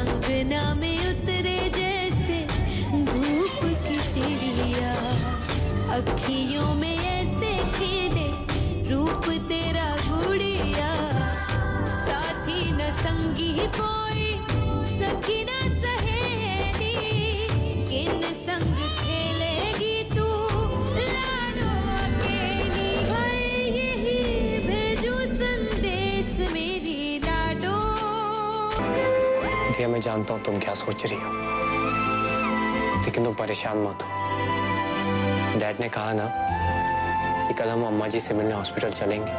अंगना में उतरे जैसे धूप की चिड़िया, अखियों में ऐसे खिले रूप तेरा गुड़िया, साथी न संगी कोई सखी न सहेली, किन संग खेलेगी तू लाडो अकेली, है यही भेजू संदेश मेरी लाडो। दिया, मैं जानता हूँ तुम क्या सोच रही हो, लेकिन तुम परेशान मत हो। डैड ने कहा ना कि कल हम अम्मा जी से मिलने हॉस्पिटल चलेंगे।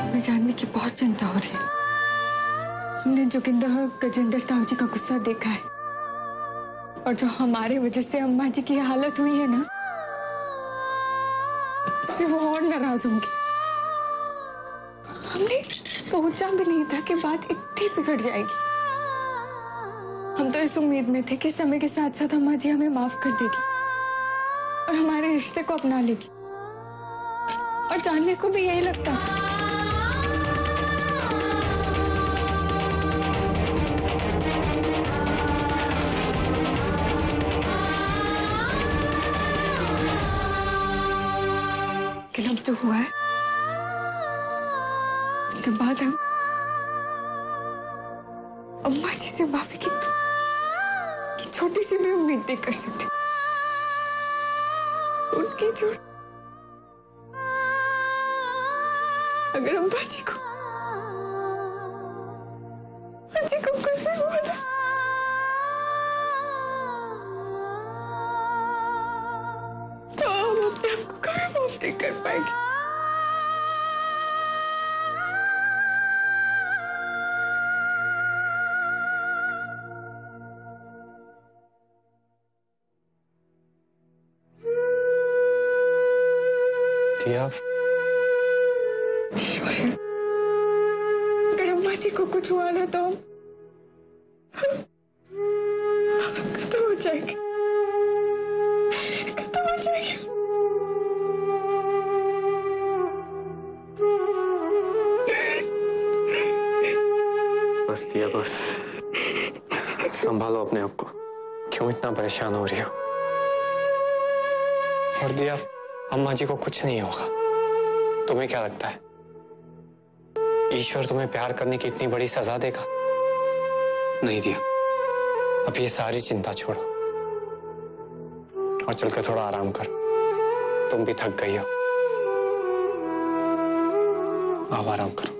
हमें जानने की बहुत चिंता हो रही है। हमने जोगिंदर और गजेंद्र ताऊ जी का गुस्सा देखा है, और जो हमारे वजह से अम्मा जी की हालत हुई है ना, उससे वो और नाराज होंगे। हमने सोचा भी नहीं था कि बात इतनी बिगड़ जाएगी। हम तो इस उम्मीद में थे कि समय के साथ साथ अम्मा जी हमें माफ कर देगी और हमारे रिश्ते को अपना लेगी, और जानने को भी यही लगता था। लेकिन अब जो हुआ है, उसके बाद हम अम्मा जी से माफी की छोटी सी भी उम्मीद नहीं कर सकते। उनकी जो अगर अम्मा जी को कुछ भी हुआ ना, तो हम अपने आप को कभी माफ नहीं कर पाएंगे। अगर अम्मा जी को कुछ हुआ ना, तो हम खत्म हो जाएंगे, खत्म हो जाएंगे। बस दिया, बस संभालो अपने आप को। क्यों इतना परेशान हो रही हो? और दिया, अम्मा जी को कुछ नहीं होगा। तुम्हें क्या लगता है ईश्वर तुम्हें प्यार करने की इतनी बड़ी सजा देगा? नहीं दिया, अब ये सारी चिंता छोड़ो और चलकर थोड़ा आराम करो। तुम भी थक गई हो, आओ आराम करो।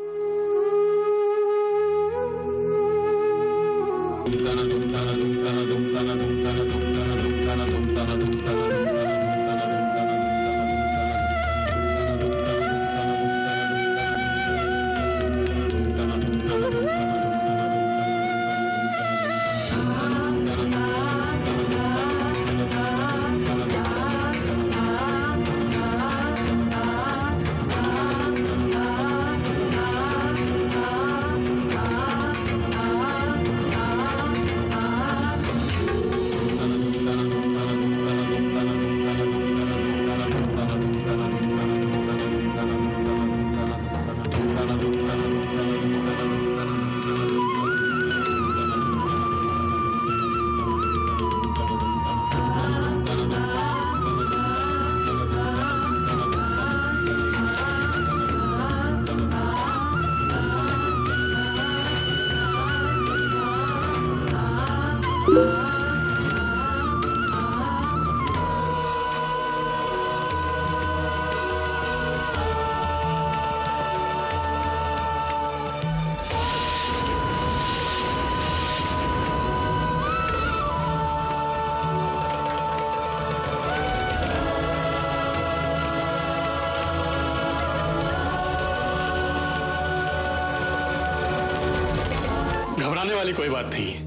घबराने वाली कोई बात नहीं है।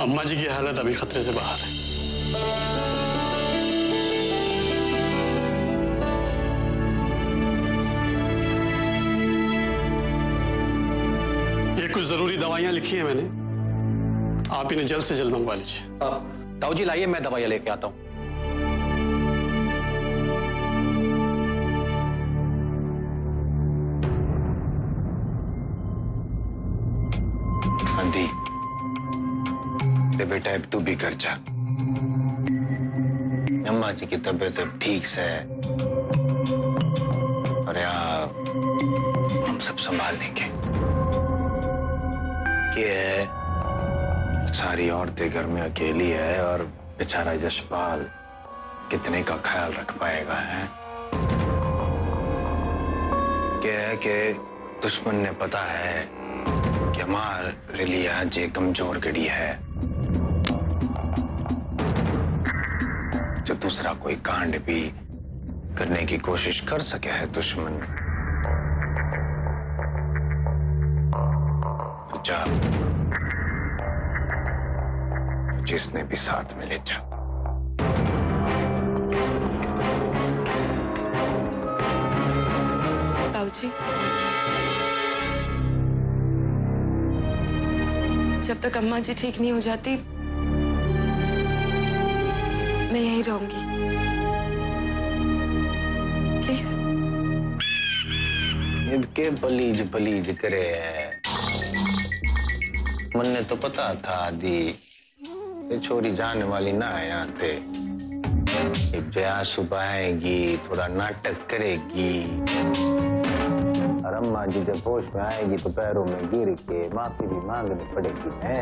अम्मा जी की हालत अभी खतरे से बाहर है। ये कुछ जरूरी दवाइयां लिखी हैं मैंने, आप इन्हें जल्द से जल्द मंगवा लीजिए। ताऊ जी लाइए, मैं दवाइयां लेके आता हूं। दी ते बेटा अब तू भी कर जा। अम्मा जी की तबीयत अब ठीक से है और यहाँ हम सब संभाल लेंगे। ये है सारी औरतें घर में अकेली है और बेचारा यशपाल कितने का ख्याल रख पाएगा है। क्या है कि दुश्मन ने पता है कि हमारे लिए आज एक कमजोर गड़ी है, जो दूसरा कोई कांड भी करने की कोशिश कर सके है दुश्मन। तो जा जिसने भी साथ में ले जा। ताऊजी, जब तक अम्मा जी ठीक नहीं हो जाती मैं यहीं रहूंगी, प्लीज। इनके पलीज पलीज करे है। मन ने तो पता था आदि ये छोरी जाने वाली ना है यहाँ पे। एक जया सुबह आएगी, थोड़ा नाटक करेगी और अम्मा जी जब होश में आएगी तो पैरों में गिर के माफी भी मांगनी पड़ेगी। है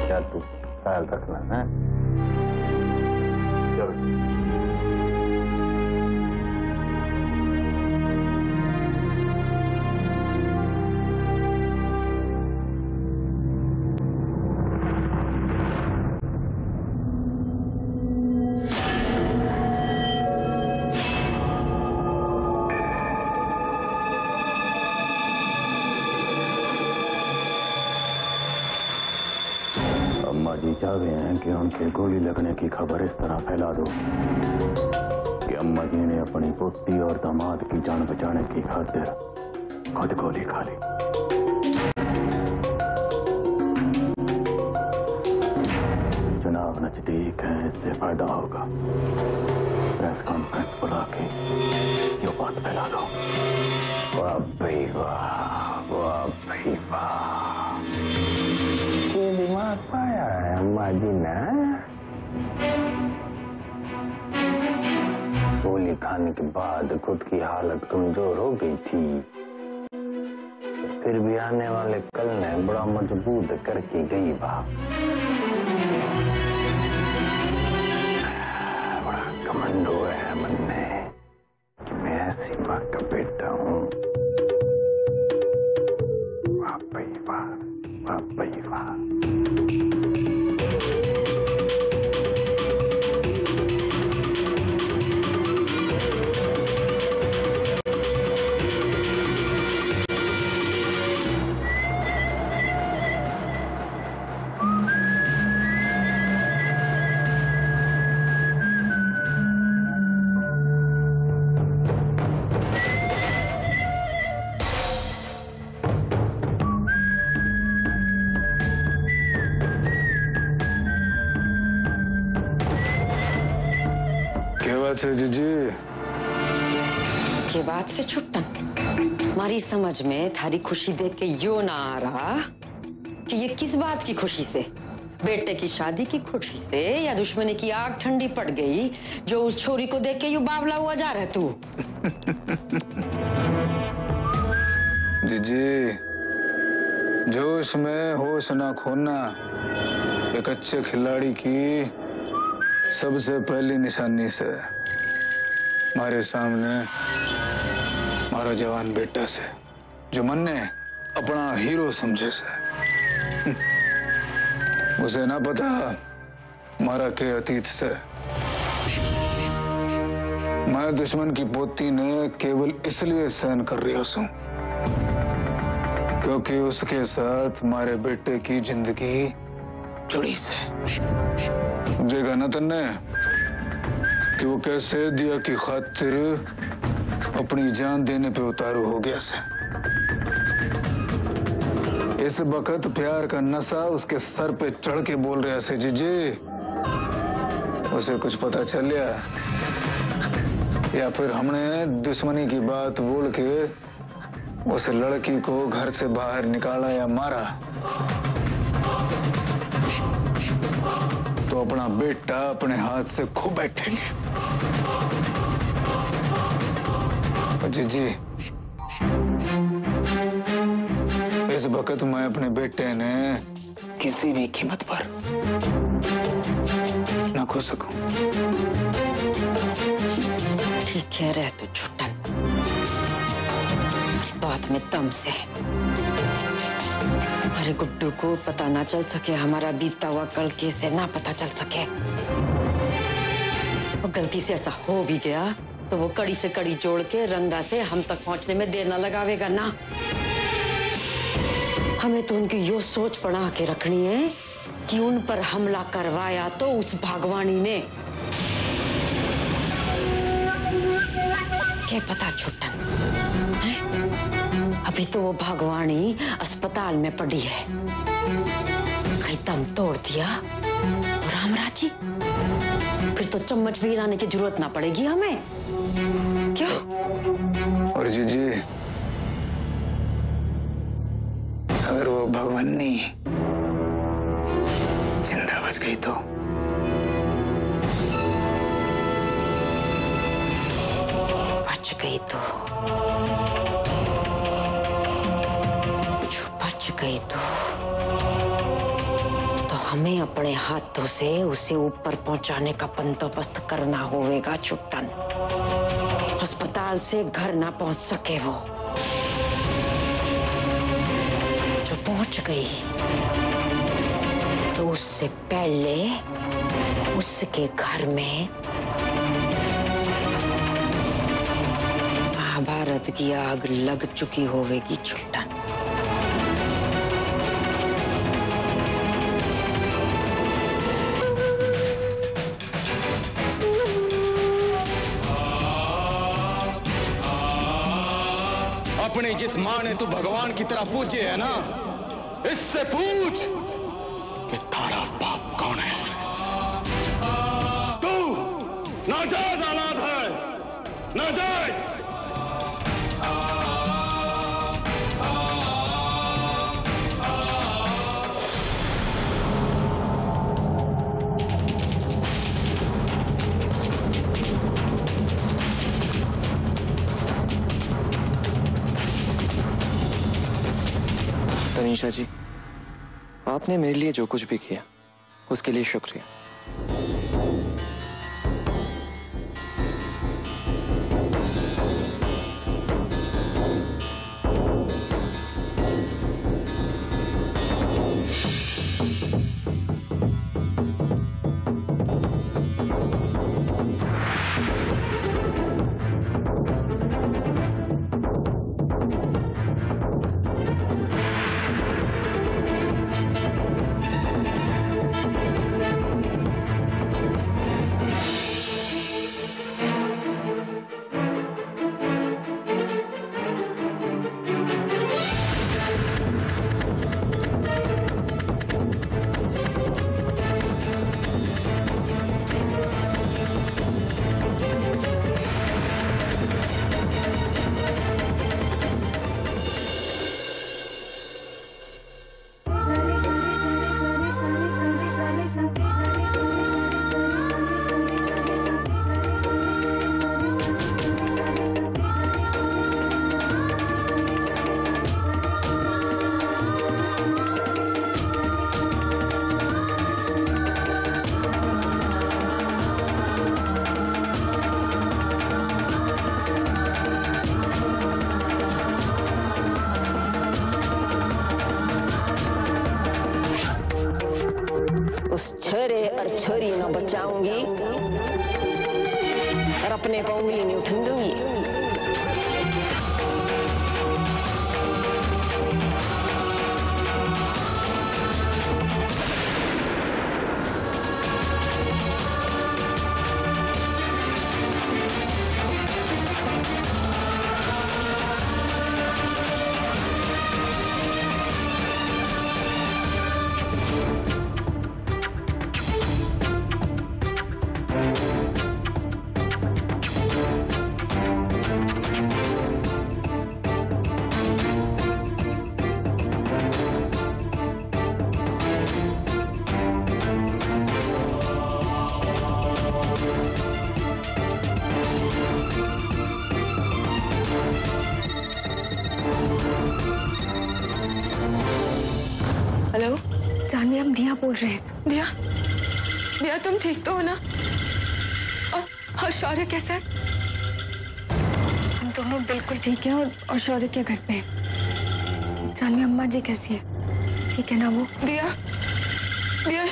क्या तू ख्याल रखना है। चलो अम्मा जी चाहते हैं कि उनके गोली लगने की खबर इस तरह फैला दो कि अम्मा जी ने अपनी पोती और दामाद की जान बचाने की खातिर खुद गोली खा ली। चुनाव नजदीक है, इससे फायदा होगा। प्रेस कॉन्फ्रेंस बुला के ये बात फैला दो। वाह भाई वाह, वाह भाई वाह, ये दिमाग पाया है अम्मा जी ने। गोली खाने के बाद खुद की हालत कमजोर हो गई थी, फिर भी आने वाले कल ने बड़ा मजबूत करके गई वाह। बड़ा कमांडो है मन में कि मैं ऐसी माँ का बेटा हूँ। वाह भाई वाह, वाह भाई वाह। जीजी के बाद से छुट्टन हमारी समझ में थारी खुशी देख के यो ना आ रहा कि ये किस बात की खुशी से, बेटे की शादी की खुशी से या दुश्मनी की आग ठंडी पड़ गई जो उस छोरी को देख के यू बावला हुआ जा रहा है तू। जीजी जोश में होश ना खोना एक अच्छे खिलाड़ी की सबसे पहली निशानी से। हमारे सामने हमारा जवान बेटा से जो मन ने अपना हीरो समझे से, उसे ना पता हमारा के अतीत से। मैं दुश्मन की पोती ने केवल इसलिए सहन कर रही हूं क्योंकि उसके साथ हमारे बेटे की जिंदगी जुड़ी से। देखा ना तन्ने कि वो कैसे दिया की खातिर अपनी जान देने पे उतारू हो गया से। इस वक्त प्यार का नशा उसके सर पे चढ़ के बोल रहा से जीजी। उसे कुछ पता चल गया या फिर हमने दुश्मनी की बात बोल के उस लड़की को घर से बाहर निकाला या मारा तो अपना बेटा अपने हाथ से खो बैठेंगे। जीजी, इस वक्त मैं अपने बेटे ने किसी भी कीमत पर ना खो सकूं। ठीक है, रह तो छुट्टन, बात में दम से। अरे गुड्डू को पता ना चल सके, हमारा बीता हुआ कल कैसे ना पता चल सके। और गलती से ऐसा हो भी गया तो वो कड़ी से कड़ी जोड़ के रंगा से हम तक पहुंचने में देर ना लगावेगा ना। हमें तो उनकी यो सोच बना के रखनी है कि उन पर हमला करवाया तो उस भागवानी ने। क्या पता छुट्टन, अभी तो वो भागवानी अस्पताल में पड़ी है, कहीं दम तोड़ दिया तो रामराजी, फिर तो चम्मच भी हिलाने की जरूरत ना पड़ेगी हमें। क्या? और जीजी, अगर वो भगवानी जिंदा बच गई तो बच गई तो हमें अपने हाथों से उसे ऊपर पहुंचाने का बंदोबस्त करना होगा छुट्टन। अस्पताल से घर ना पहुंच सके वो, जो पहुंच गई तो उससे पहले उसके घर में महाभारत की आग लग चुकी होगी छुट्टन। अपनी जिस माँ ने तू भगवान की तरह पूछे है ना, इससे पूछ कि तारा बाप कौन है। तू नाजायज औलाद है, नाजायज। तनीषा जी, आपने मेरे लिए जो कुछ भी किया उसके लिए शुक्रिया। छरे और छरी न बचाऊंगी और अपने पर उंगली नहीं उठन दूंगी। हम दिया बोल रहे हैं। दिया, दिया तुम ठीक तो हो ना? और शौर्य कैसा है? हम दोनों बिल्कुल ठीक हैं और शौर्य के घर पे है। जानवी अम्मा जी कैसी है? ठीक है ना वो? दिया, दिया,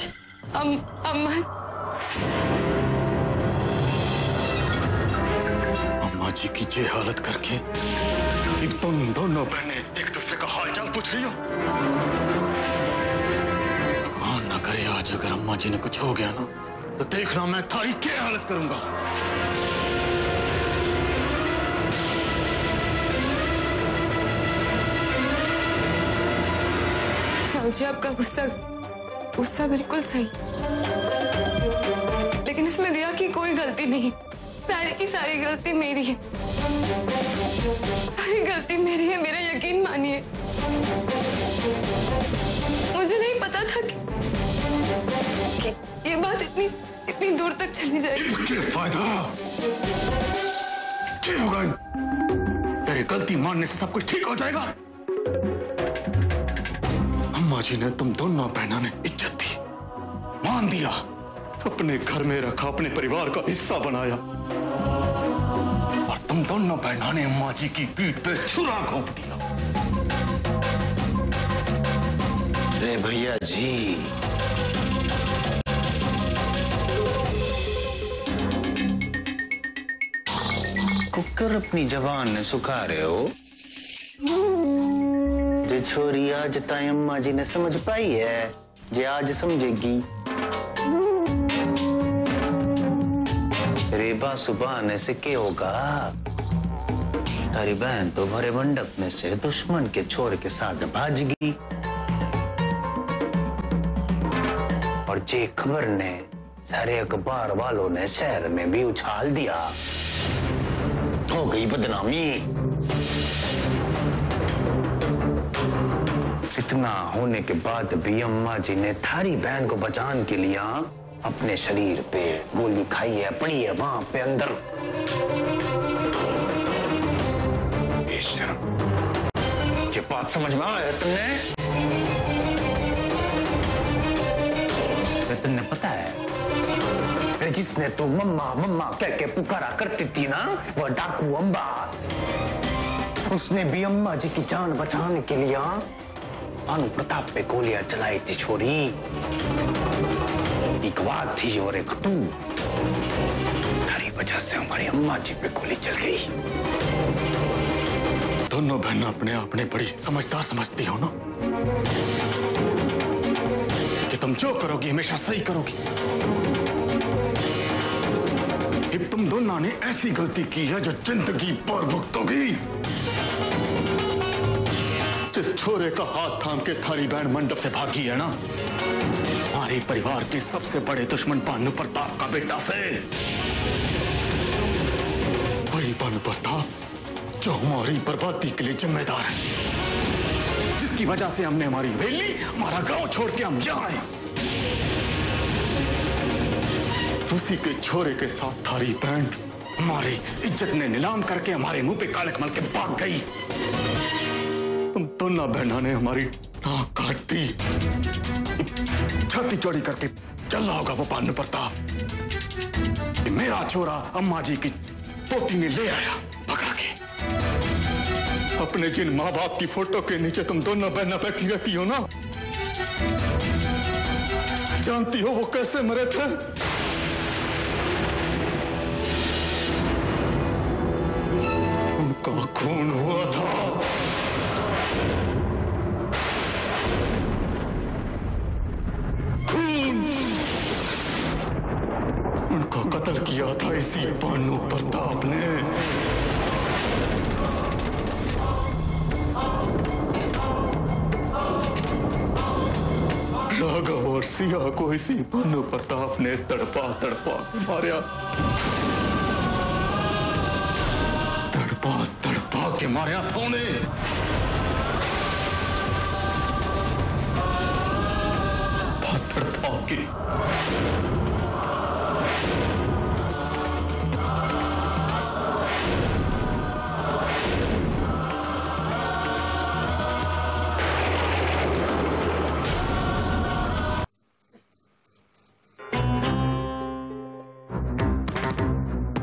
अम्मा जी की ये हालत करके तुम दोनों बहनें एक दूसरे का हालचाल पूछ रही हो। हाँ ना करे आज अगर अम्मा जी ने कुछ हो गया ना तो देखना मैं थारी क्या हालत करूंगा। जी आपका गुस्सा बिल्कुल सही, लेकिन इसमें दिया की कोई गलती नहीं। सारी की सारी गलती मेरी है, सारी गलती मेरी है, मेरा यकीन मानिए। मुझे नहीं पता था कि ये बात इतनी दूर तक चली जाएगी। क्या फायदा? क्या होगा? तेरी गलती मानने से सब कुछ ठीक हो जाएगा। अम्मा जी ने तुम दोनों बहनों ने इज्जत दी, मान दिया, अपने घर में रखा, अपने परिवार का हिस्सा बनाया, और तुम दोनों बहनों ने अम्मा जी की पीठ पे छुरा घोंप दिया। अरे भैया जी, कुकर अपनी जबान ने सुखा रहे हो। जो छोरी आज ताई अम्मा जी ने समझ पाई है, जे आज समझेगी। रेबा सुबह आने से क्या होगा? तारी बहन तो भरे मंडप में से दुश्मन के छोर के साथ भागेगी, और जे खबर ने सारे अखबार वालों ने शहर में भी उछाल दिया, हो गई बदनामी। इतना होने के बाद भी अम्मा जी ने थारी बहन को बचाने के लिए अपने शरीर पे गोली खाई है, पड़ी है वहां पे अंदर। ये बात समझ में आया तुमने? तुमने पता है जिसने तो मम्मा मम्मा कह के पुकारा करती थी ना, वो डाकू अम्बा, उसने भी अम्मा जी की जान बचाने के लिए भानु प्रताप पे गोलियां चलाई थी। छोरी एक बात थी और एक तू, तारी वजह से हमारी अम्मा जी पे गोली चल गई। दोनों बहन अपने आपने बड़ी समझदार समझती हो ना, कि तुम जो करोगी हमेशा सही करोगी। अब तुम दोनों ने ऐसी गलती की है जो जिंदगी भर भुगतोगी। जिस छोरे का हाथ थाम के थारी बहन मंडप से भागी है ना, हमारे परिवार के सबसे बड़े दुश्मन भानु प्रताप का बेटा से, वही भानु प्रताप जो हमारी बर्बादी के लिए जिम्मेदार है, जिसकी वजह से हमने हमारी वेली, हमारा गांव छोड़ के हम यहाँ आए। उसी के छोरे के साथ थारी बहन हमारी इज्जत ने नीलाम करके हमारे मुंह पे काले कमल के भाग गई। तुम दोनों बहनों ने हमारी नाक काट दी, छाती चौड़ी करके चल रहा होगा वो भानु प्रताप। मेरा छोरा अम्मा जी की पोती ने ले आया भगा के। अपने जिन माँ बाप की फोटो के नीचे तुम दोनों बहनें बैठी रहती हो ना, जानती हो वो कैसे मरे थे? उनका खून हुआ था। उनको कत्ल किया था इसी भानु प्रताप ने। राघव और सिया को इसी भानु प्रताप ने तड़पा तड़पा मारा, तड़पा तड़पा के मारा था उन्हें। तड़पा के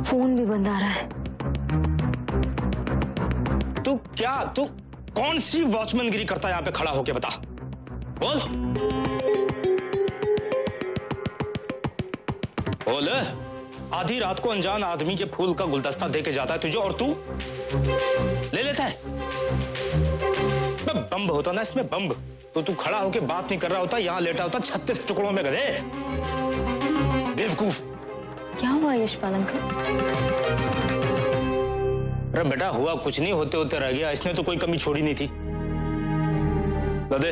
फोन भी बंद आ रहा है। तू कौन सी वॉचमैनगिरी करता है यहाँ पे खड़ा होके, बता बोल बोल। आधी रात को अनजान आदमी के फूल का गुलदस्ता देके जाता है तुझे, और तू ले लेता है। बम्ब होता ना इसमें, बम्ब। तो तू खड़ा होके बात नहीं कर रहा होता, यहाँ लेटा होता 36 टुकड़ों में गधे, बेवकूफ। क्या हुआ यशपाल अंकल? अरे बेटा, हुआ कुछ नहीं, होते होते रह गया। इसने तो कोई कमी छोड़ी नहीं थी। गधे।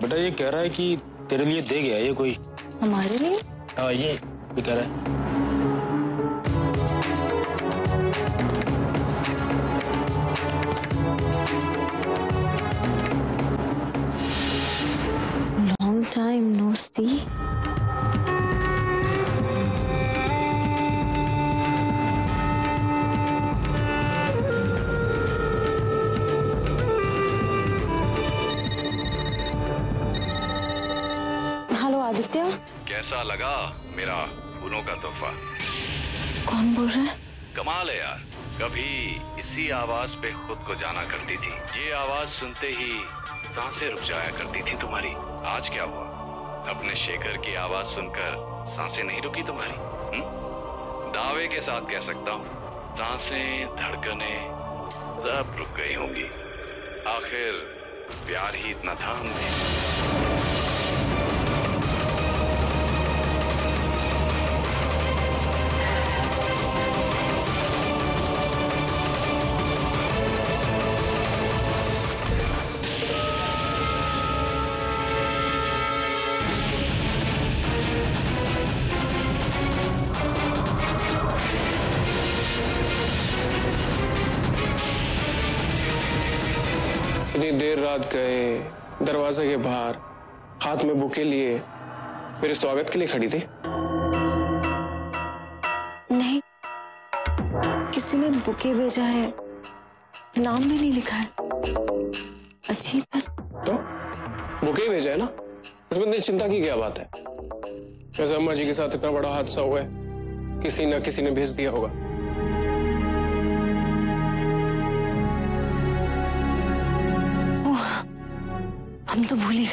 बेटा ये कह रहा है कि तेरे लिए दे गया ये कोई। हमारे लिए? हाँ ये कह रहा है। Long time no see. Hello Aditya. कैसा लगा मेरा फूलों का तोहफा? कौन बोल रहा है? कमाल है यार, कभी इसी आवाज पे खुद को जाना करती थी। ये आवाज सुनते ही सांसें रुक जाया करती थी तुम्हारी। आज क्या हुआ? अपने शेखर की आवाज सुनकर सांसें नहीं रुकी तुम्हारी? दावे के साथ कह सकता हूँ, सांसें, धड़कनें सब रुक गई होंगी। आखिर प्यार ही इतना था हमने। इतनी देर रात गए, दरवाजे के बाहर हाथ में बुके लिए मेरे स्वागत के लिए खड़ी थी। नहीं, किसी ने बुके भेजा है, नाम भी नहीं लिखा है। अजीब है। तो बुके ही भेजा है ना, इसमें इतनी चिंता की क्या बात है? वैसे अम्मा जी के साथ इतना बड़ा हादसा हुआ है, किसी न किसी ने भेज दिया होगा। हम तो भूल ही गए।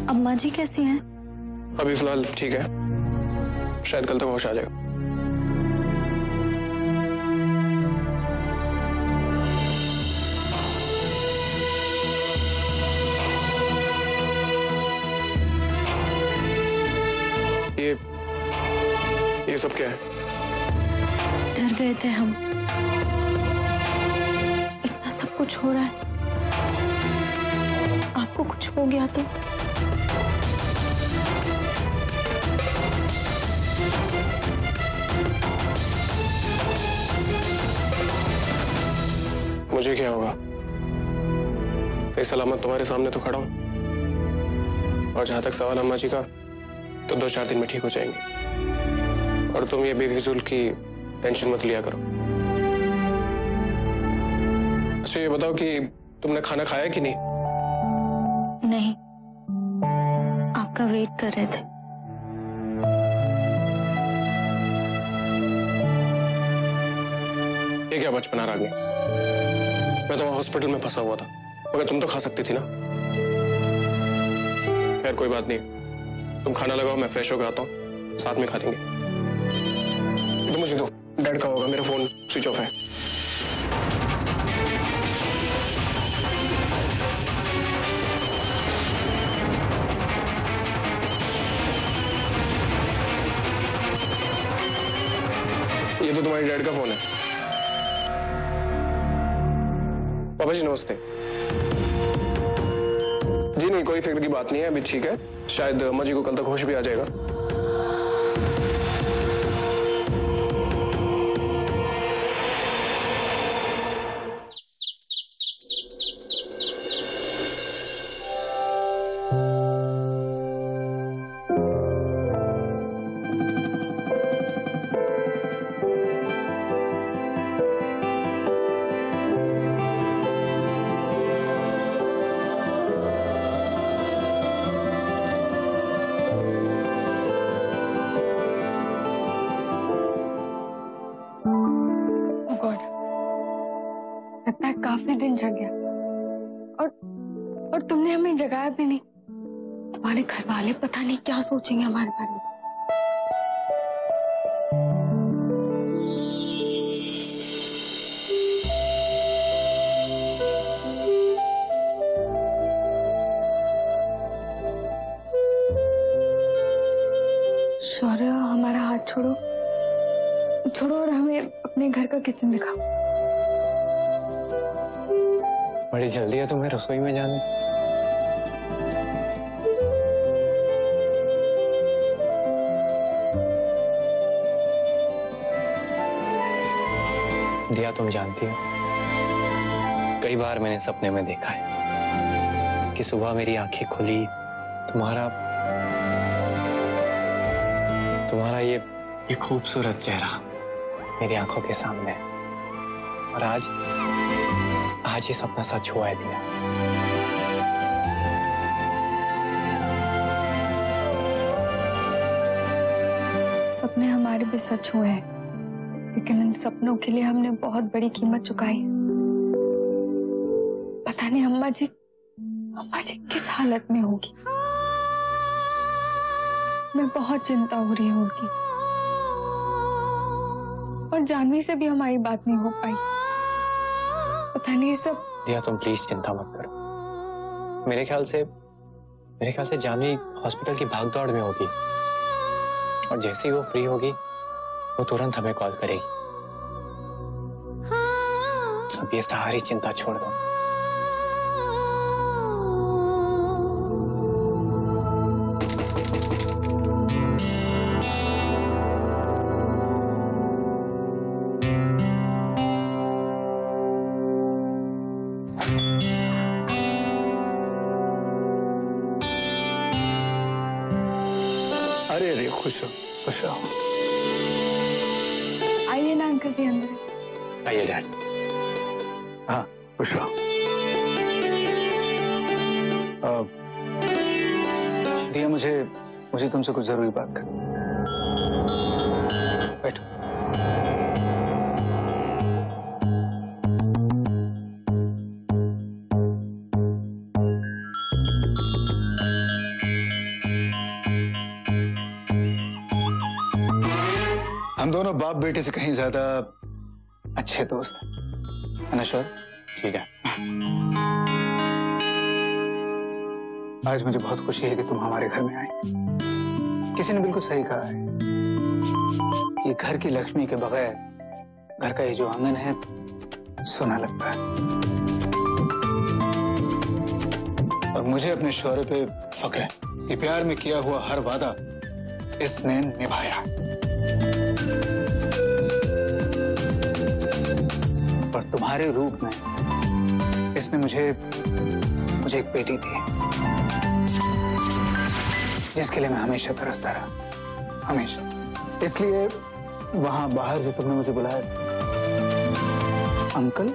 अम्मा जी कैसी हैं? अभी फिलहाल ठीक है, शायद कल तक होश आ जाएगा। ये सब क्या है? डर गए थे हम, इतना सब कुछ हो रहा है, आपको कुछ हो गया तो? मुझे क्या होगा? सही सलामत तुम्हारे सामने तो खड़ा हूं। और जहां तक सवाल अम्मा जी का, तो 2-4 दिन में ठीक हो जाएंगे। और तुम ये बेफिजूल की टेंशन मत लिया करो। अच्छा ये बताओ कि तुमने खाना खाया कि नहीं? नहीं, आपका वेट कर रहे थे। ये क्या बचपना रागनी? मैं तो वहां हॉस्पिटल में फंसा हुआ था, मगर तुम तो खा सकती थी ना। खैर कोई बात नहीं, तुम खाना लगाओ, मैं फ्रेश होकर आता हूँ, साथ में खा लेंगे। तो मुझे दो, डैड का होगा, मेरा फोन स्विच ऑफ है। ये तो तुम्हारी डैड का फोन है। पापा जी नमस्ते। जी नहीं, कोई फिक्र की बात नहीं है, अभी ठीक है। शायद अम्मा जी को कल तक होश भी आ जाएगा। लगता है काफी दिन जग गया और तुमने हमें जगाया भी नहीं। तुम्हारे घर वाले पता नहीं क्या सोचेंगे हमारे बारे में। शौर्य, हमारा हाथ छोड़ो छोड़ो और हमें अपने घर का किचन दिखाओ। बड़ी जल्दी है तुम्हें रसोई में जाने। दिया, तुम जानती हो कई बार मैंने सपने में देखा है कि सुबह मेरी आंखें खुली, तुम्हारा ये खूबसूरत चेहरा मेरी आंखों के सामने है। और आज ये सपना सच हुआ है दिया। सपने हमारे भी सच हुए हैं, लेकिन इन सपनों के लिए हमने बहुत बड़ी कीमत चुकाई है। पता नहीं अम्मा जी किस हालत में होगी। मैं बहुत चिंता हो रही है उनकी। और जानवी से भी हमारी बात नहीं हो पाई। पता नहीं सब। दिया, तुम प्लीज चिंता मत करो। मेरे ख्याल से जानवी हॉस्पिटल की भागदौड़ में होगी और जैसे ही वो फ्री होगी वो तुरंत हमें कॉल करेगी। अब ये सारी चिंता छोड़ दो। अरे खुश हो। आइए ना अंकल जी अंदर। आइए डैड। हाँ, खुश रहो। दिया, मुझे तुमसे कुछ जरूरी बात करनी। बैठो। हम दोनों बाप बेटे से कहीं ज्यादा अच्छे दोस्त हैं, है ना शौर्य? ठीक है। आज मुझे बहुत खुशी है कि तुम हमारे घर में आए। किसी ने बिल्कुल सही कहा है कि घर की लक्ष्मी के बगैर घर का ये जो आंगन है सोना लगता है। और मुझे अपने शौर्य पे फख्र है कि प्यार में किया हुआ हर वादा इसने निभाया। और तुम्हारे रूप में इसने मुझे एक बेटी दी जिसके लिए मैं हमेशा तरसता रहा, हमेशा। इसलिए वहां बाहर से तुमने मुझे बुलाया अंकल,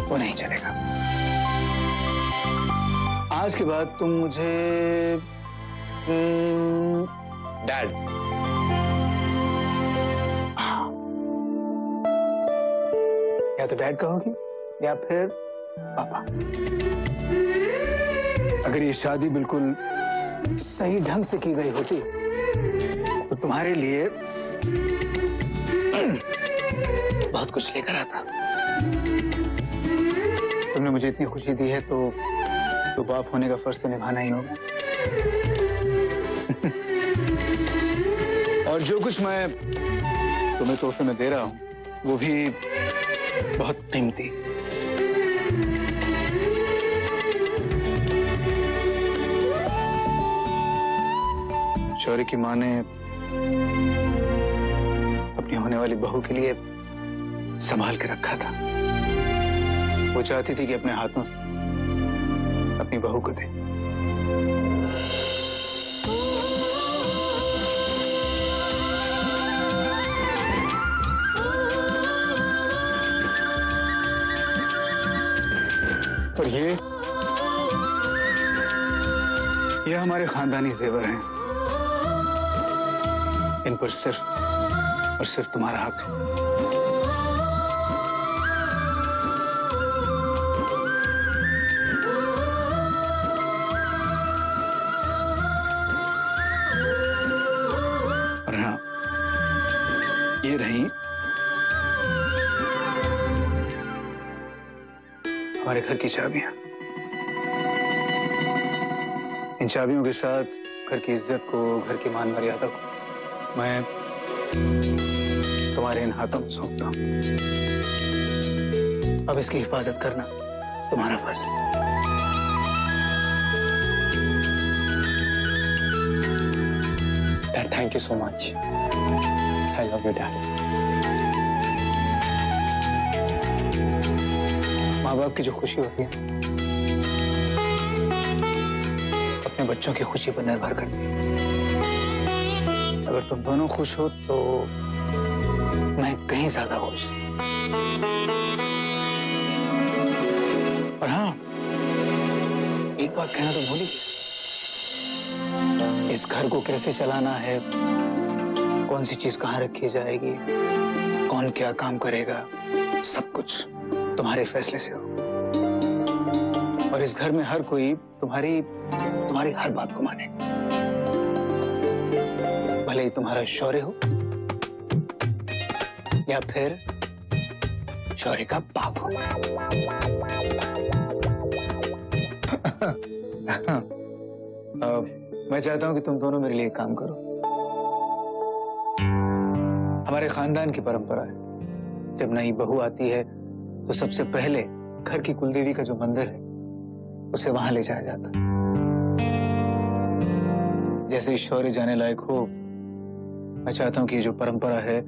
वो नहीं चलेगा। आज के बाद तुम मुझे डैड। या तो डैड कहोगी या फिर पापा। अगर ये शादी बिल्कुल सही ढंग से की गई होती तो तुम्हारे लिए बहुत कुछ लेकर आता। तुमने मुझे इतनी खुशी दी है तो बाप होने का फर्ज तो निभाना ही होगा। और जो कुछ मैं तुम्हें तोहफे में दे रहा हूं वो भी बहुत कीमती। शौर्य की माँ ने अपनी होने वाली बहू के लिए संभाल के रखा था। वो चाहती थी कि अपने हाथों से अपनी बहू को दे। और ये हमारे खानदानी जेवर हैं। इन पर सिर्फ और सिर्फ तुम्हारा हक है। और हाँ, ये रही हमारे घर की चाबियां। इन चाबियों के साथ घर की इज्जत को, घर की मान मर्यादा को मैं तुम्हारे इन हाथों में सौंपता हूं। अब इसकी हिफाजत करना तुम्हारा फर्ज है। Dad, thank you so much. I love you, Dad. माँ बाप की जो खुशी होती है अपने बच्चों की खुशी पर निर्भर करती है। अगर तुम दोनों खुश हो तो मैं कहीं ज्यादा खुश। और हाँ, एक बात कहना तो भूल ही गया। इस घर को कैसे चलाना है, कौन सी चीज कहाँ रखी जाएगी, कौन क्या काम करेगा, सब कुछ तुम्हारे फैसले से हो। और इस घर में हर कोई तुम्हारी हर बात को मानेगा, भले ही तुम्हारा शौर्य हो या फिर शौर्य का बाप हो। मैं चाहता हूं कि तुम दोनों मेरे लिए एक काम करो। हमारे खानदान की परंपरा है, जब नई बहू आती है तो सबसे पहले घर की कुलदेवी का जो मंदिर है उसे वहां ले जाया जाता है। जैसे ही शौर्य जाने लायक हो, मैं चाहता हूं कि ये जो परंपरा है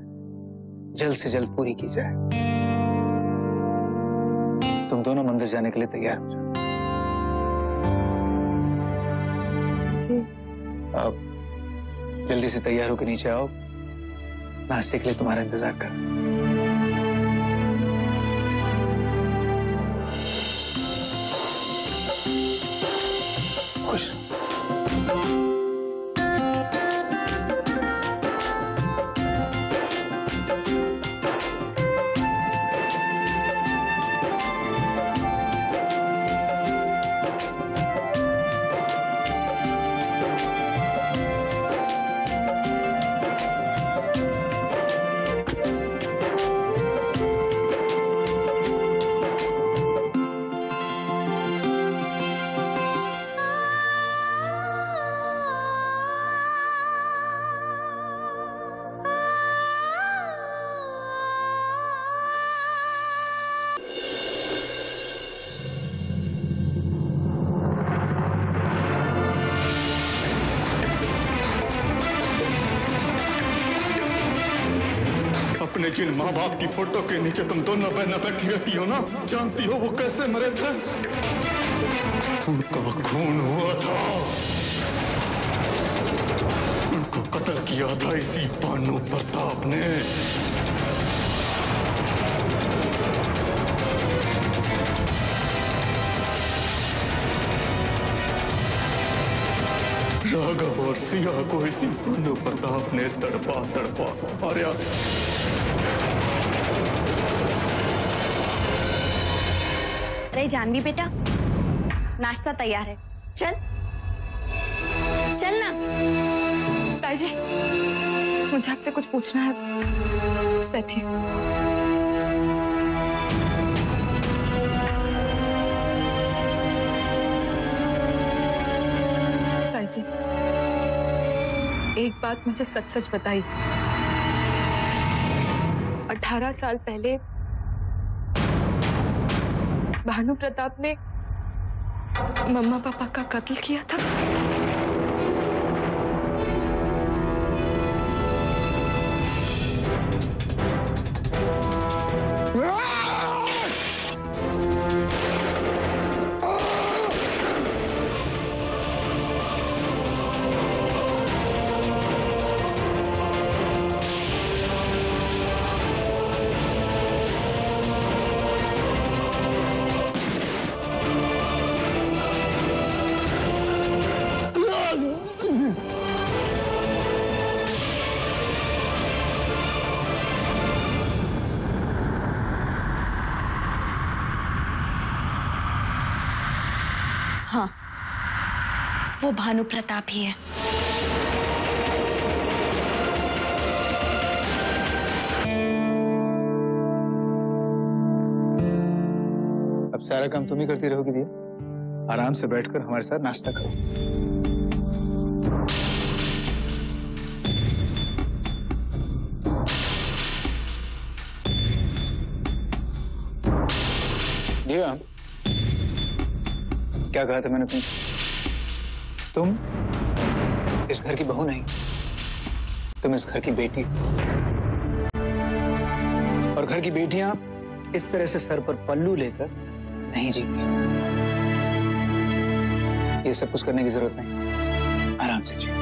जल्द से जल्द पूरी की जाए। तुम दोनों मंदिर जाने के लिए तैयार हो जाओ। अब जल्दी से तैयार होकर नीचे आओ, नाश्ते के लिए तुम्हारा इंतजार कर। खुश। अपने जिन माँ बाप की फोटो के नीचे तुम दोनों बहनें बैठी रहती हो ना, जानती हो वो कैसे मरे थे? उनका खून हुआ था, उनको कत्ल किया था इसी भानु प्रताप ने। राघव और सिया को इसी भानु प्रताप ने तड़पा मारा। अरे जानवी बेटा, नाश्ता तैयार है, चल चल ना। ताई जी, मुझे आपसे कुछ पूछना है, बैठिए। ताई जी, एक बात मुझे सच सच बताइए। 18 साल पहले भानु प्रताप ने मम्मा पापा का कत्ल किया था। वो भानु प्रताप ही है। अब सारा काम तुम ही करती रहोगी दिया। आराम से बैठकर हमारे साथ नाश्ता करो। दिया, क्या कहा था मैंने तुमसे? तुम इस घर की बहू नहीं, तुम इस घर की बेटी। और घर की बेटियां इस तरह से सर पर पल्लू लेकर नहीं जीती। ये सब कुछ करने की जरूरत नहीं, आराम से जियो।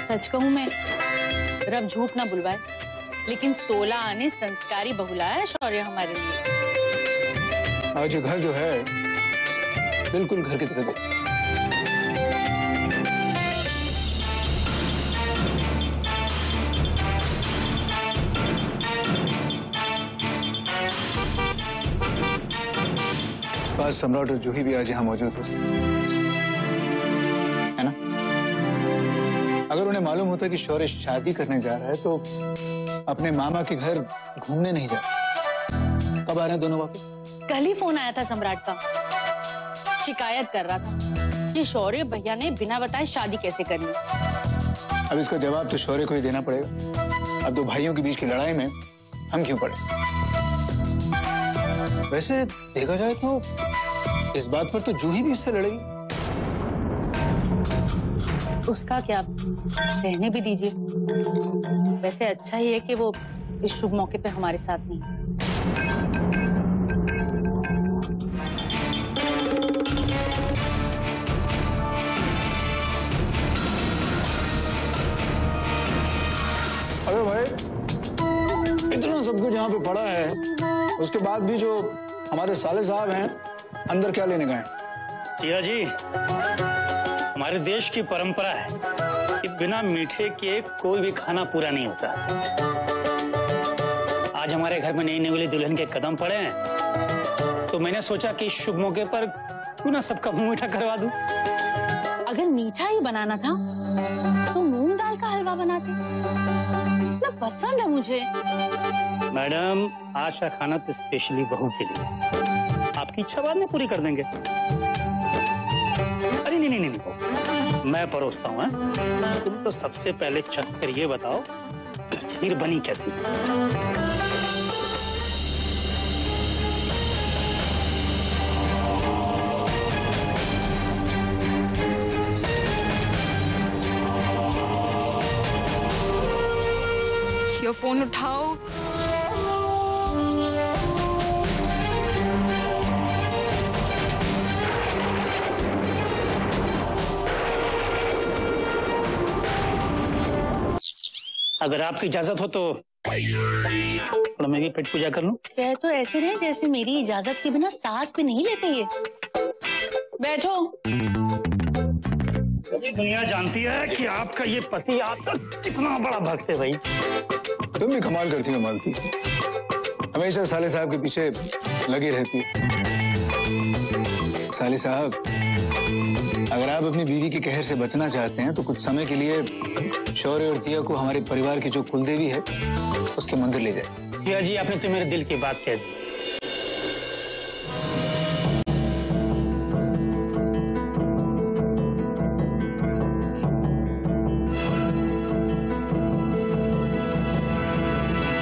सच कहूं मैं, रब झूठ ना बुलवाए, लेकिन 16 आने संस्कारी बहुला है शौर्य हमारे लिए। आज ये घर जो है बिल्कुल घर की तरह है। आज सम्राट और जूही भी आज यहाँ मौजूद है ना? अगर उन्हें मालूम होता कि शौर्य शादी करने जा रहा है तो अपने मामा के घर घूमने नहीं जा। कब आ रहे हैं दोनों वापस? कल ही फोन आया था सम्राट का, शिकायत कर रहा था कि शौर्य भैया ने बिना बताए शादी कैसे करनी। अब इसका जवाब तो शौर्य को ही देना पड़ेगा। अब दो भाइयों के बीच की लड़ाई में हम क्यों पड़े? वैसे देखा जाए तो इस बात पर तो जूही भी इससे लड़ेगी। उसका क्या, रहने भी दीजिए। वैसे अच्छा ही है कि वो इस शुभ मौके पे हमारे साथ नहीं। अरे भाई, इतना सब कुछ यहाँ पे पड़ा है, उसके बाद भी जो हमारे साले साहब हैं अंदर क्या लेने गए? जिया जी, हमारे देश की परंपरा है कि बिना मीठे के कोई भी खाना पूरा नहीं होता। आज हमारे घर में नई नवेली दुल्हन के कदम पड़े हैं, तो मैंने सोचा कि इस शुभ मौके पर क्यों ना सबका मुंह मीठा करवा दूं। अगर मीठा ही बनाना था तो मूंग दाल का हलवा बनाते, इतना पसंद है मुझे। मैडम, आज का खाना तो स्पेशली बहू के लिए, आपकी इच्छा बाद में पूरी कर देंगे। अरे नहीं नहीं नहीं, नहीं मैं परोसता हूँ। तुम तो सबसे पहले चख कर ये बताओ खीर बनी कैसी? ये फोन उठाओ। अगर आपकी इजाजत हो तो थोड़ा मैं भी पेट पूजा कर लूं। कह तो ऐसे रहे जैसे मेरी इजाजत के बिना सांस भी नहीं लेते ये। बैठो। दुनिया जानती है कि आपका ये पति आपका कितना बड़ा भक्त है भाई। तुम भी कमाल करती हो मालती, हमेशा साले साहब के पीछे लगी रहती है। साले साहब, अगर आप अपनी बीवी के कहर से बचना चाहते हैं तो कुछ समय के लिए शौर्य और दिया को हमारे परिवार की जो कुलदेवी है उसके मंदिर ले जाए। दिया जी, आपने तो मेरे दिल की बात कह दी।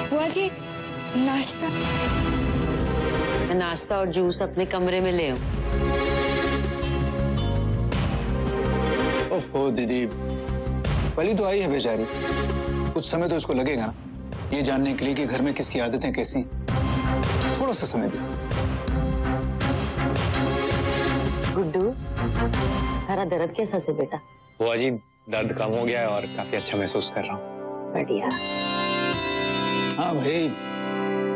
बुआ जी, नाश्ता। मैं नाश्ता और जूस अपने कमरे में ले आऊं। ओफो दीदी, पली तो आई है बेचारी, कुछ समय तो उसको लगेगा ना ये जानने के लिए कि घर में किसकी आदतें कैसी। थोड़ा सा समय दो। गुड्डू, तेरा दर्द कैसा से बेटा? बुआ जी, दर्द कम हो गया है और काफी अच्छा महसूस कर रहा हूँ। बढ़िया। हाँ भाई,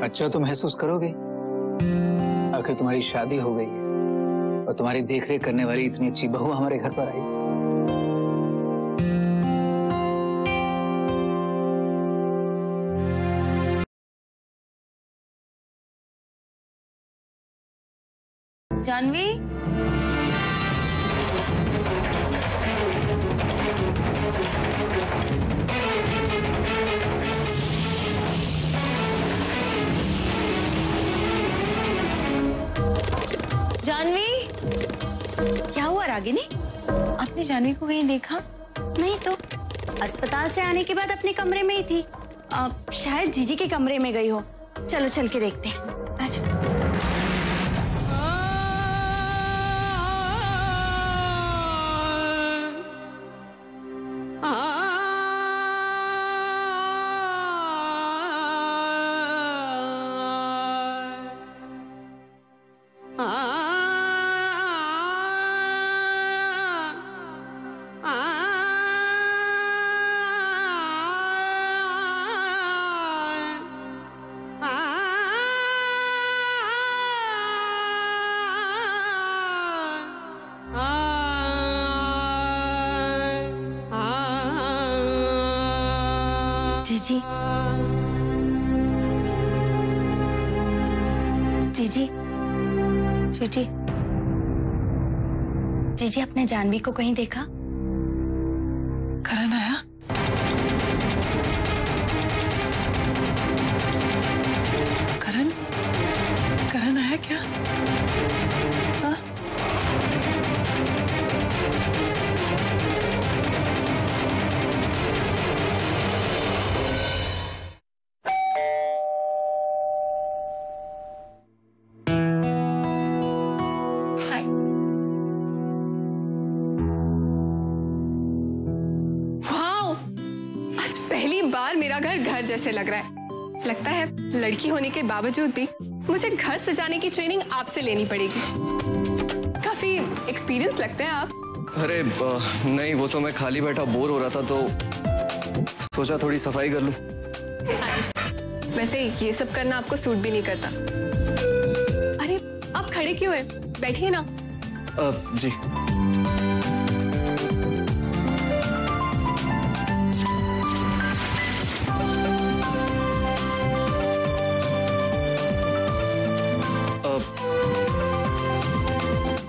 अच्छा तो महसूस करोगे, आखिर तुम्हारी शादी हो गई और तुम्हारी देखरेख करने वाली इतनी अच्छी बहू हमारे घर पर आई। जानवी, जानवी, क्या हुआ रागिनी? आपने जानवी को कहीं देखा? नहीं तो अस्पताल से आने के बाद अपने कमरे में ही थी। शायद जीजी के कमरे में गई हो। चलो चल के देखते हैं। आजा। जीजी, जीजी, जीजी, जीजी, आपने जानवी को कहीं देखा? करण आया? करण, करण आया क्या? हाँ? मेरा घर घर जैसे लग रहा है। लगता है लड़की होने के बावजूद भी मुझे घर सजाने की ट्रेनिंग आपसे लेनी पड़ेगी। काफी एक्सपीरियंस लगते हैं आप। अरे नहीं, वो तो मैं खाली बैठा बोर हो रहा था तो सोचा थोड़ी सफाई कर लूं। वैसे ये सब करना आपको सूट भी नहीं करता। अरे आप खड़े क्यों हैं? बैठिए ना। जी।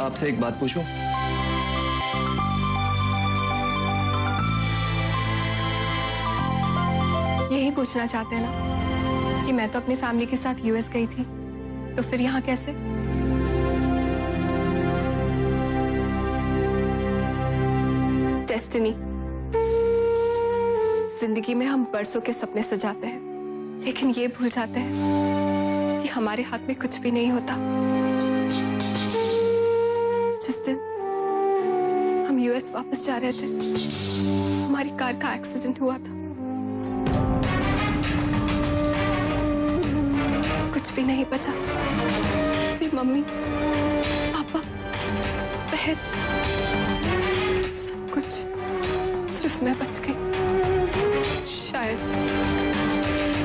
आपसे एक बात पूछूं? यही पूछना चाहते हैं ना कि मैं तो अपनी फैमिली के साथ यूएस गई थी, तो फिर यहाँ कैसे? डेस्टिनी। जिंदगी में हम बरसों के सपने सजाते हैं, लेकिन ये भूल जाते हैं कि हमारे हाथ में कुछ भी नहीं होता। जिस दिन हम यूएस वापस जा रहे थे, हमारी कार का एक्सीडेंट हुआ था। कुछ भी नहीं बचा। मेरी मम्मी, पापा, बहन, सब कुछ, सिर्फ मैं बच गई।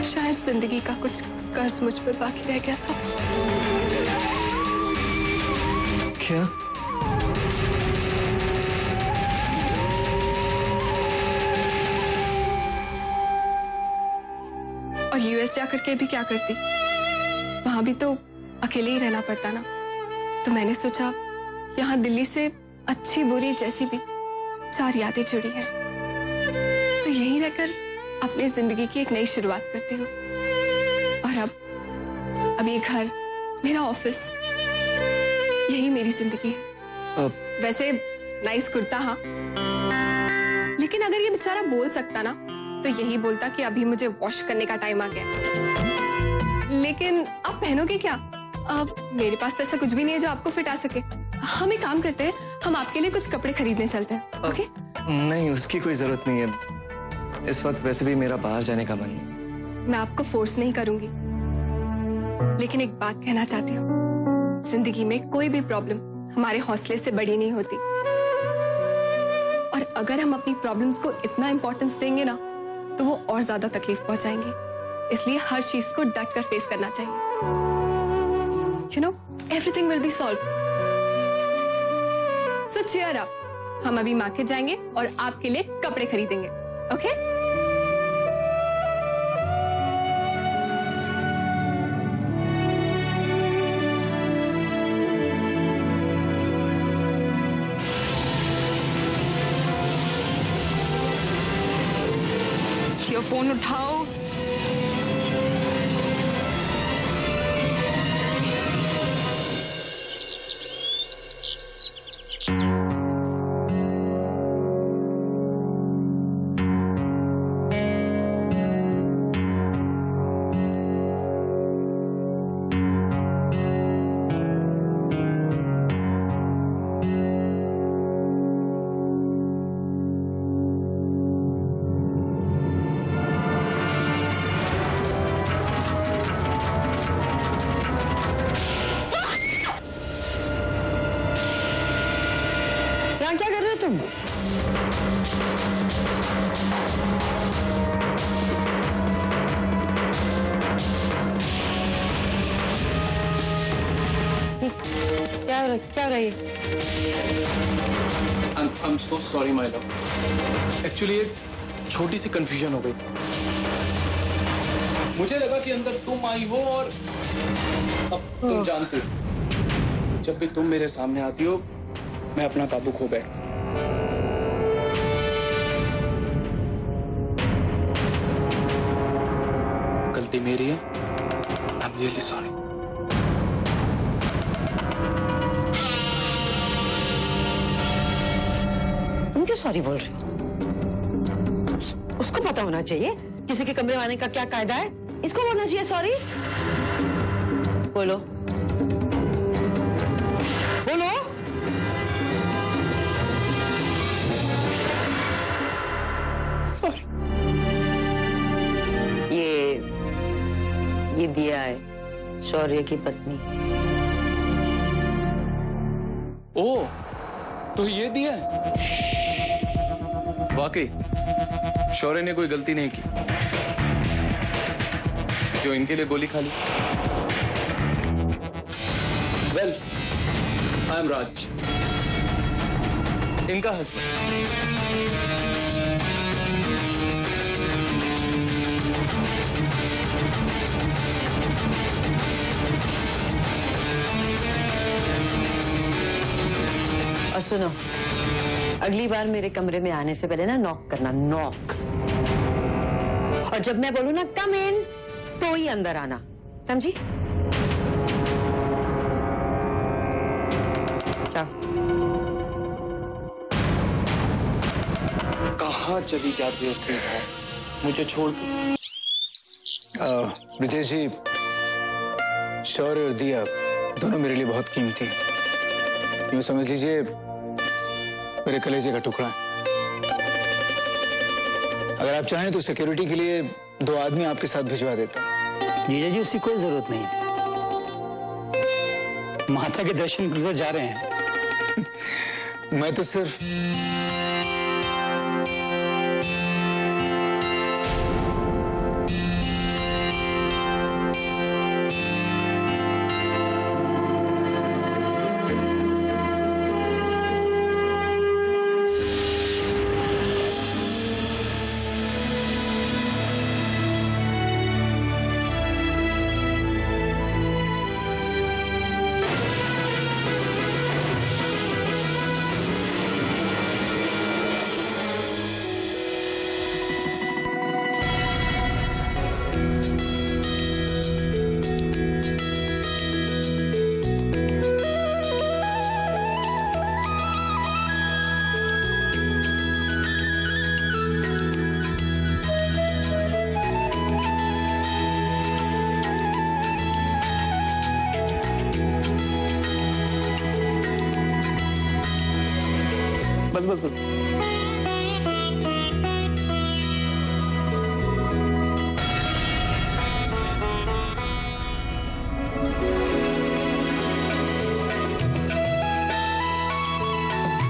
शायद जिंदगी का कुछ कर्ज मुझ पर बाकी रह गया था। क्या? और यूएस जाकर के भी क्या करती? वहां भी तो अकेले ही रहना पड़ता ना। तो मैंने सोचा यहाँ दिल्ली से अच्छी बुरी जैसी भी 4 यादें जुड़ी हैं, तो यहीं रहकर अपनी जिंदगी की एक नई शुरुआत करती हूँ। और अब ये घर, मेरा ऑफिस, यही मेरी जिंदगी है। वैसे नाइस कुर्ता, हाँ, लेकिन अगर ये बेचारा बोल सकता ना तो यही बोलता कि अभी मुझे वॉश करने का टाइम आ गया। लेकिन आप पहनोगे क्या? अब मेरे पास तो ऐसा कुछ भी नहीं है जो आपको फिट आ सके। हम एक काम करते हैं, हम आपके लिए कुछ कपड़े खरीदने चलते हैं। ओके? नहीं, उसकी कोई जरूरत नहीं है। इस वक्त वैसे भी मेरा बाहर जाने का मन नहीं। मैं आपको फोर्स नहीं करूंगी, लेकिन एक बात कहना चाहती हूँ, जिंदगी में कोई भी प्रॉब्लम हमारे हौसले से बड़ी नहीं होती। और अगर हम अपनी प्रॉब्लम्स को इतना इंपॉर्टेंस देंगे ना, तो वो और ज्यादा तकलीफ पहुंचाएंगे। इसलिए हर चीज को डट कर फेस करना चाहिए। You know, everything will be solved. So cheer up. हम अभी मार्केट जाएंगे और आपके लिए कपड़े खरीदेंगे। ओके? फोन उठाओ। क्या कर रहे हो तुम? क्या हो रहा है? I'm so sorry, my love. Actually, एक छोटी सी कंफ्यूजन हो गई। मुझे लगा कि अंदर तुम आई हो और अब तुम जानते हो जब भी तुम मेरे सामने आती हो मैं अपना काबू खो बैठता। गलती मेरी है। I'm really sorry. तुम क्यों सॉरी बोल रहे हो? उसको पता होना चाहिए किसी के कमरे में आने का क्या कायदा है। इसको बोलना चाहिए सॉरी। बोलो बोलो। सॉरी। ये दिया है शौर्य की पत्नी। ओह, तो ये दिया है। वाकई शौर्य ने कोई गलती नहीं की जो इनके लिए गोली खा ली। वेल, आई एम राज, इनका हस्बैंड। और सुनो, अगली बार मेरे कमरे में आने से पहले ना नॉक करना, नॉक। और जब मैं बोलूं ना कम इन, तो ही अंदर आना, समझी? जाओ। कहाँ चली जाती है स्वीट? मुझे छोड़ दो। ब्रिजेश जी, शौर्य और दिया दोनों मेरे लिए बहुत कीमती हैं। यूं समझ लीजिए मेरे कलेजे का टुकड़ा। अगर आप चाहें तो सिक्योरिटी के लिए 2 आदमी आपके साथ भिजवा देता हूं। जीजा जी, उसकी कोई जरूरत नहीं है। माता के दर्शन करने जा रहे हैं। मैं तो सिर्फ बस बस बस।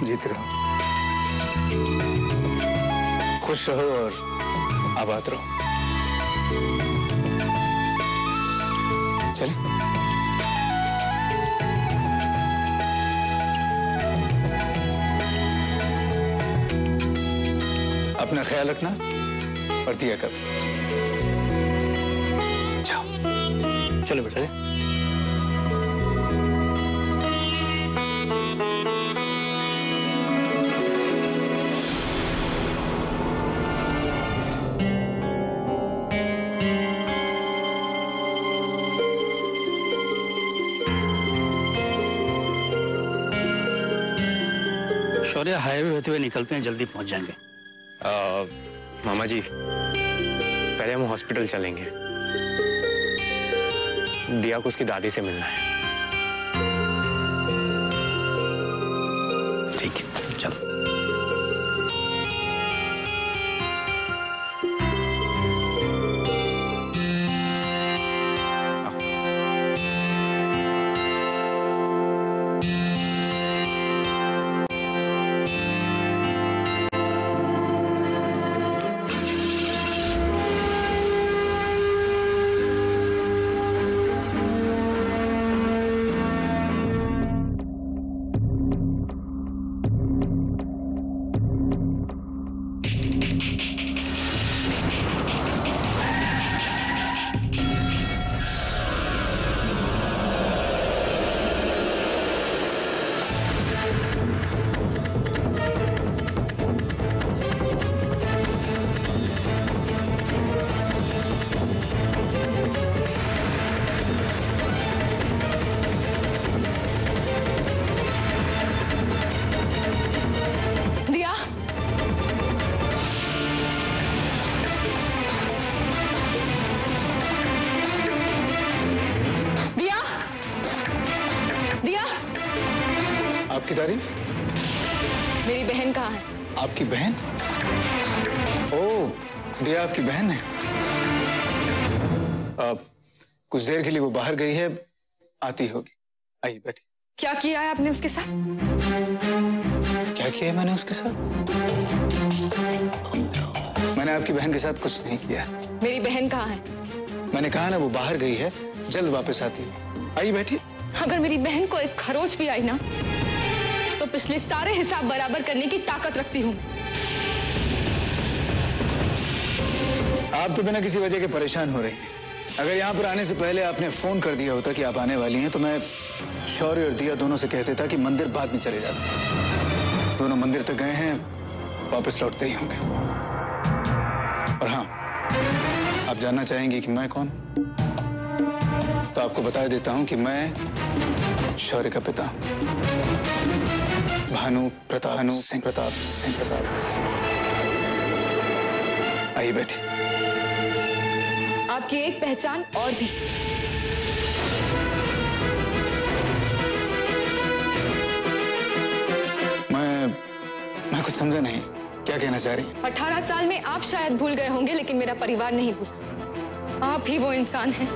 जीते रहो, खुश रहो और आबाद रहो। चलें? अपना ख्याल रखना और दिया कर। जाओ। चलो बेटा। शौर्य हाईवे होते हुए निकलते हैं, जल्दी पहुंच जाएंगे। मामा जी, पहले हम हॉस्पिटल चलेंगे। दिया को उसकी दादी से मिलना है। ठीक है, चलो। आपकी तारीफ? मेरी बहन कहाँ है? आपकी बहन? ओह, दिया आपकी बहन है। कुछ देर के लिए वो बाहर गई है, आती होगी। आइए बैठिए। क्या किया है आपने उसके साथ? क्या किया है मैंने उसके साथ? मैंने आपकी बहन के साथ कुछ नहीं किया। मेरी बहन कहाँ है? मैंने कहा ना वो बाहर गई है, जल्द वापस आती है। आइए बैठिए। अगर मेरी बहन को एक खरोच भी आई ना, तो पिछले सारे हिसाब बराबर करने की ताकत रखती हूँ। आप तो बिना किसी वजह के परेशान हो रही हैं। अगर यहाँ पर आने से पहले आपने फोन कर दिया होता कि आप आने वाली हैं, तो मैं शौर्य और दिया दोनों से कहते था कि मंदिर बाद में चले जाते। दोनों मंदिर तक गए हैं, वापस लौटते ही होंगे। और हाँ, आप जानना चाहेंगी कि मैं कौन? तो आपको बता देता हूं कि मैं शौर्य का पिता हूं। भानु प्रताप सिंह प्रताप सिंह। आइए बैठिए। आपकी एक पहचान और भी। मैं कुछ समझा नहीं, क्या कहना चाह रही हैं? 18 साल में आप शायद भूल गए होंगे, लेकिन मेरा परिवार नहीं भूला। आप ही वो इंसान हैं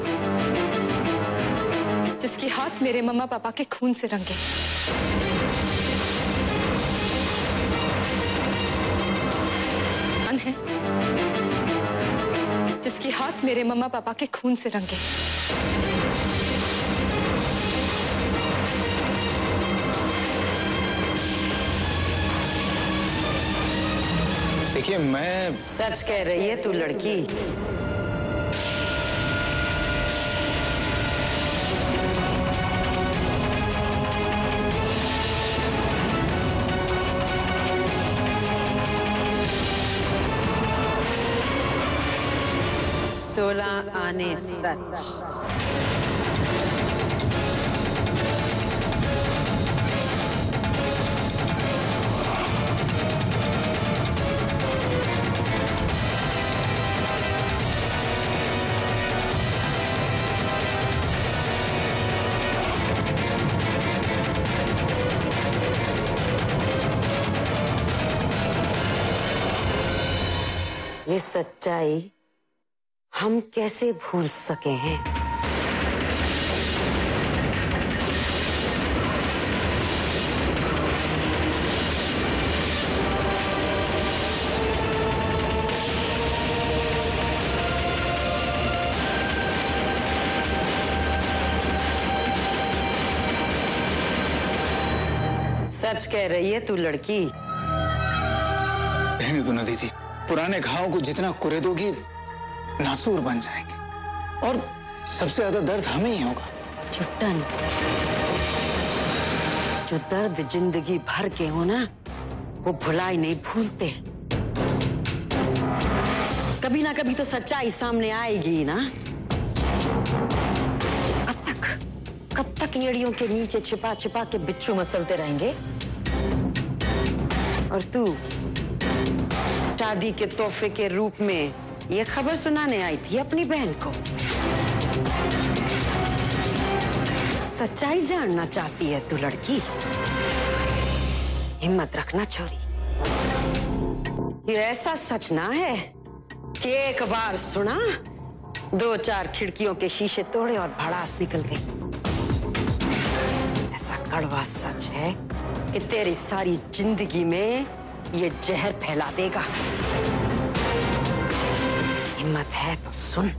जिसके हाथ मेरे मम्मा पापा के खून से रंगे। है जिसके हाथ मेरे मम्मा पापा के खून से रंगे। देखिए, मैं सच कह रही है तू लड़की। सोलह आने सच। ये सच्चाई हम कैसे भूल सके हैं? सच कह रही है तू लड़की। रहने दो ना दीदी, पुराने घावों को जितना कुरेदोगी नासूर बन जाएंगे, और सबसे ज्यादा दर्द हमें ही होगा। चुट्टन, जो दर्द जिंदगी भर के हो ना, वो भुलाई नहीं भूलते। कभी ना कभी तो सच्चाई सामने आएगी ना। कब तक एड़ियों के नीचे छिपा छिपा के बिच्छू मसलते रहेंगे? और तू शादी के तोहफे के रूप में ये खबर सुनाने आई थी अपनी बहन को। सच्चाई जानना चाहती है तू लड़की। हिम्मत रखना छोरी। ये ऐसा सच ना है कि एक बार सुना 2-4 खिड़कियों के शीशे तोड़े और भड़ास निकल गई। ऐसा कड़वा सच है कि तेरी सारी जिंदगी में ये जहर फैला देगा। हिम्मत है तो सुन।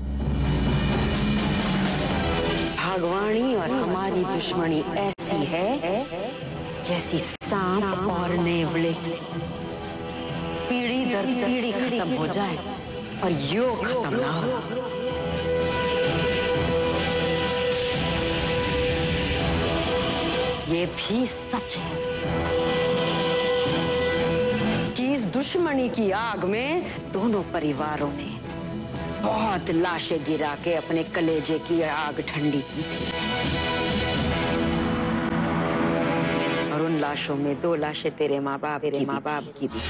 भागवानी और हमारी दुश्मनी ऐसी है जैसी सांप और नेवले। पीढ़ी दर पीढ़ी खत्म हो जाए और योग खत्म ना हो। ये भी सच है कि इस दुश्मनी की आग में दोनों परिवारों ने बहुत लाशें गिरा के अपने कलेजे की आग ठंडी की थी। और उन लाशों में 2 लाशें तेरे माँ बाप की भी।